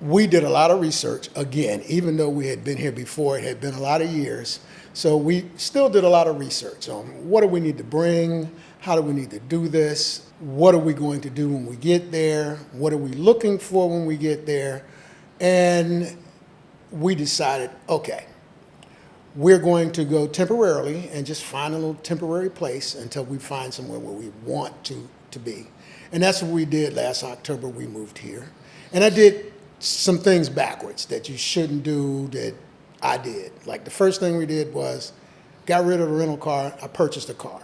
we did a lot of research. Again, even though we had been here before, it had been a lot of years. So we still did a lot of research on what do we need to bring, how do we need to do this, what are we going to do when we get there, what are we looking for when we get there. And we decided, okay, we're going to go temporarily and just find a little temporary place until we find somewhere where we want to be. And that's what we did last October. We moved here. And I did some things backwards that you shouldn't do that I did. Like the first thing we did was got rid of the rental car. I purchased a car.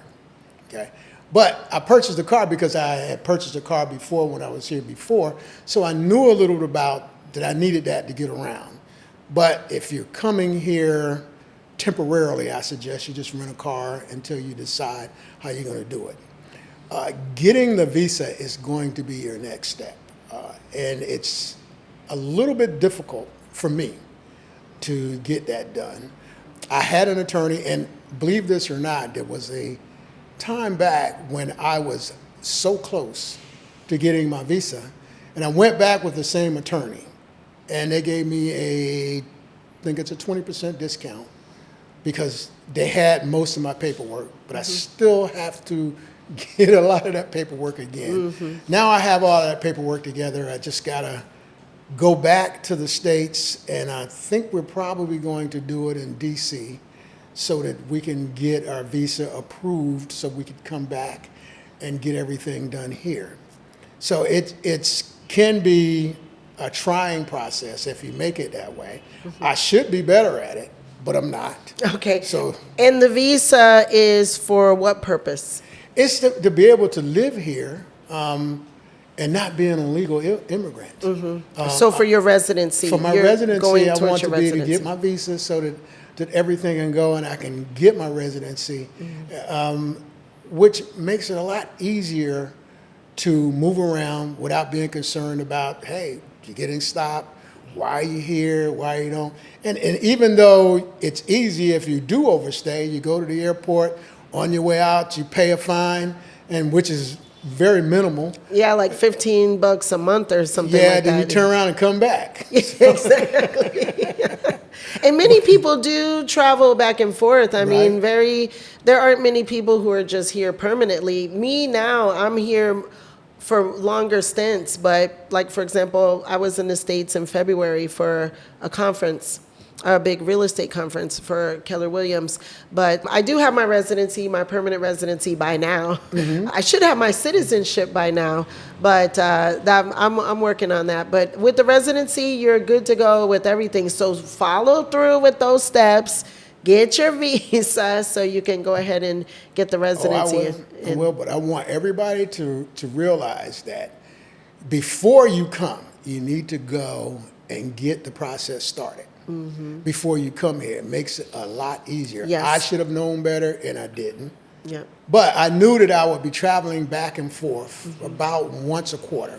Okay. But I purchased a car because I had purchased a car before when I was here before. So I knew a little bit about that I needed that to get around. But if you're coming here temporarily, I suggest you just rent a car until you decide how you're going to do it. Getting the visa is going to be your next step. And it's a little bit difficult for me to get that done. I had an attorney, and believe this or not, there was a time back when I was so close to getting my visa, and I went back with the same attorney, and they gave me I think it's a 20% discount because they had most of my paperwork, but I still have to get a lot of that paperwork again. Now I have all that paperwork together. I just gotta go back to the States, and I think we're probably going to do it in DC so that we can get our visa approved so we could come back and get everything done here. So it can be a trying process if you make it that way. I should be better at it, but I'm not. Okay. So, and the visa is for what purpose? It's to be able to live here and not be an illegal immigrant. So for your residency, for my you're residency, going I towards want your to be able to residency. get my visa so that everything can go and I can get my residency, which makes it a lot easier to move around without being concerned about, hey, you're getting stopped. Why are you here? Why you don't? And even though it's easy if you do overstay, you go to the airport, on your way out, you pay a fine, and which is very minimal. Yeah, like $15 a month or something like that. Yeah, then you turn around and come back. Exactly. And many people do travel back and forth. I mean, there aren't many people who are just here permanently. Me now, I'm here for longer stints, but like, for example, I was in the States in February for a conference, a big real estate conference for Keller Williams. But I do have my residency, my permanent residency by now. I should have my citizenship by now, but I'm working on that. But with the residency, you're good to go with everything. So follow through with those steps. Get your visa so you can go ahead and get the residency. I will, but I want everybody to realize that before you come, you need to go and get the process started. Before you come here. It makes it a lot easier. Yes. I should have known better, and I didn't. Yeah. But I knew that I would be traveling back and forth about once a quarter,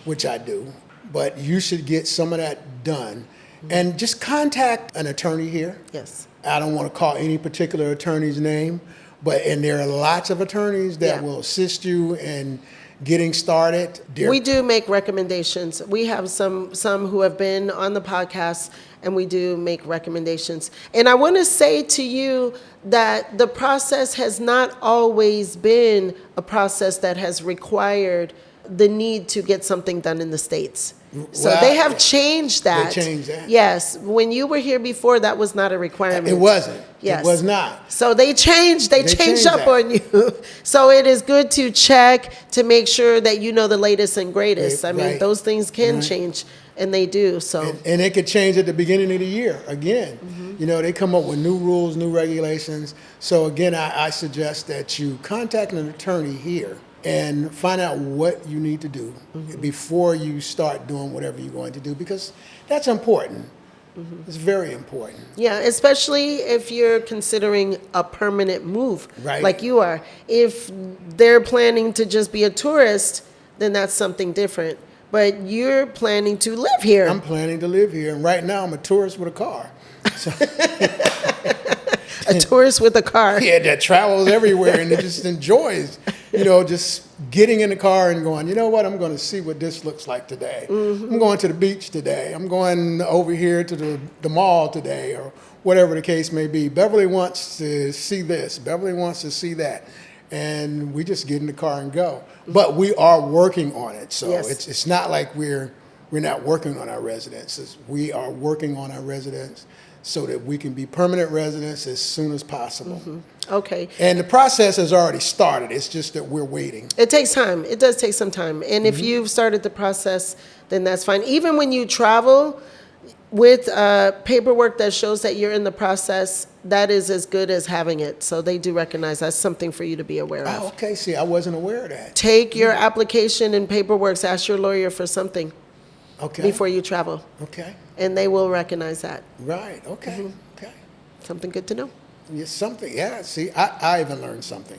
which I do. But you should get some of that done. And just contact an attorney here. Yes. I don't want to call any particular attorney's name, and there are lots of attorneys that will assist you in getting started. We do make recommendations. We have some who have been on the podcast, and we do make recommendations. And I want to say to you that the process has not always been a process that has required the need to get something done in the States. So they have changed that. They changed that. Yes. When you were here before, that was not a requirement. It wasn't. Yes. It was not. So they changed changed up that. on you. So it is good to check to make sure that you know the latest and greatest. I mean, those things can change, and they do. So and it could change at the beginning of the year again. You know, they come up with new rules, new regulations. So again, I suggest that you contact an attorney here and find out what you need to do before you start doing whatever you're going to do, because that's important. It's very important. yeah, especially if you're considering a permanent move, like you are. If they're planning to just be a tourist, then that's something different. But you're planning to live here. I'm planning to live here, and right now I'm a tourist with a car. So A tourist with a car. Yeah, that travels everywhere and it just enjoys, just getting in the car and going, you know what, I'm going to see what this looks like today. I'm going to the beach today. I'm going over here to the mall today, or whatever the case may be. Beverly wants to see this. Beverly wants to see that. And we just get in the car and go. But we are working on it. So Yes. it's not like we're not working on our residences. We are working on our residents so that we can be permanent residents as soon as possible. Okay. And the process has already started. It's just that we're waiting. It takes time. It does take some time. And if you've started the process, then that's fine. Even when you travel with paperwork that shows that you're in the process, that is as good as having it. So they do recognize that's something for you to be aware of. Oh, okay. See, I wasn't aware of that. Take your application and paperwork, ask your lawyer for something Okay. before you travel. Okay. And they will recognize that. Right. Okay. Okay. Something good to know. Yeah, something. Yeah. See, I even learned something.